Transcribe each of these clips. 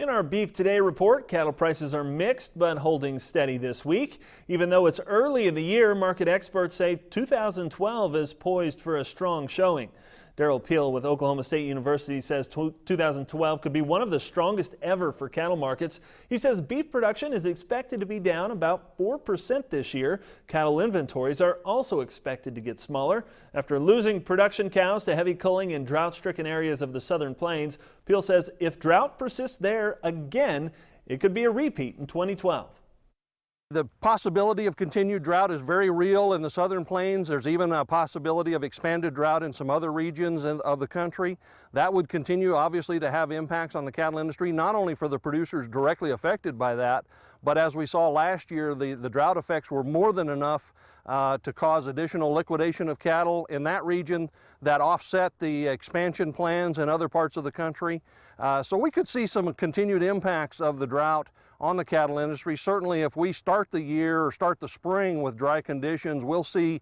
In our Beef Today report, cattle prices are mixed but holding steady this week. Even though it's early in the year, market experts say 2012 is poised for a strong showing. Daryl Peel with Oklahoma State University says 2012 could be one of the strongest ever for cattle markets. He says beef production is expected to be down about 4% this year. Cattle inventories are also expected to get smaller. After losing production cows to heavy culling in drought-stricken areas of the southern plains, Peel says if drought persists there again, it could be a repeat in 2012. The possibility of continued drought is very real in the southern plains. There's even a possibility of expanded drought in some other regions of the country. That would continue, obviously, to have impacts on the cattle industry, not only for the producers directly affected by that, but as we saw last year, the drought effects were more than enough to cause additional liquidation of cattle in that region that offset the expansion plans in other parts of the country. So we could see some continued impacts of the drought on the cattle industry. Certainly if we start the year or start the spring with dry conditions, we'll see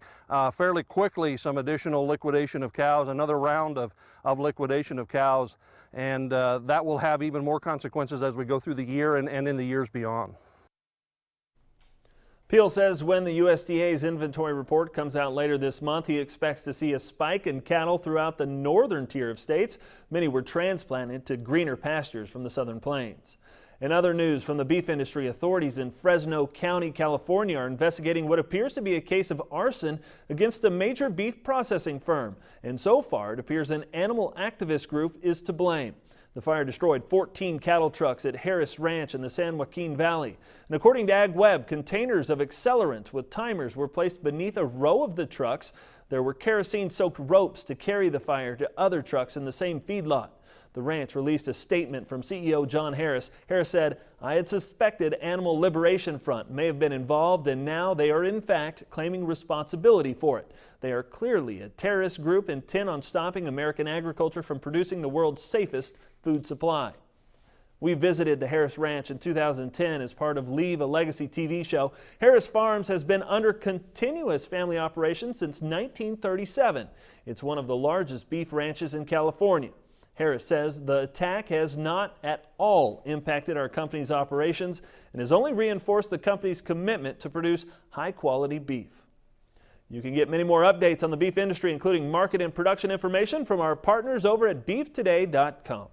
fairly quickly some additional liquidation of cows, another round of liquidation of cows, and that will have even more consequences as we go through the year and in the years beyond. Peel says when the USDA's inventory report comes out later this month, he expects to see a spike in cattle throughout the northern tier of states. Many were transplanted to greener pastures from the southern plains. In other news from the beef industry, authorities in Fresno County, California are investigating what appears to be a case of arson against a major beef processing firm. And so far, it appears an animal activist group is to blame. The fire destroyed 14 cattle trucks at Harris Ranch in the San Joaquin Valley. And according to AgWeb, containers of accelerant with timers were placed beneath a row of the trucks. There were kerosene-soaked ropes to carry the fire to other trucks in the same feedlot. The ranch released a statement from CEO John Harris. Harris said, "I had suspected Animal Liberation Front may have been involved, and now they are in fact claiming responsibility for it. They are clearly a terrorist group intent on stopping American agriculture from producing the world's safest food supply." We visited the Harris Ranch in 2010 as part of Leave a Legacy TV show. Harris Farms has been under continuous family operation since 1937. It's one of the largest beef ranches in California. Harris says the attack has not at all impacted our company's operations and has only reinforced the company's commitment to produce high-quality beef. You can get many more updates on the beef industry, including market and production information from our partners over at beeftoday.com.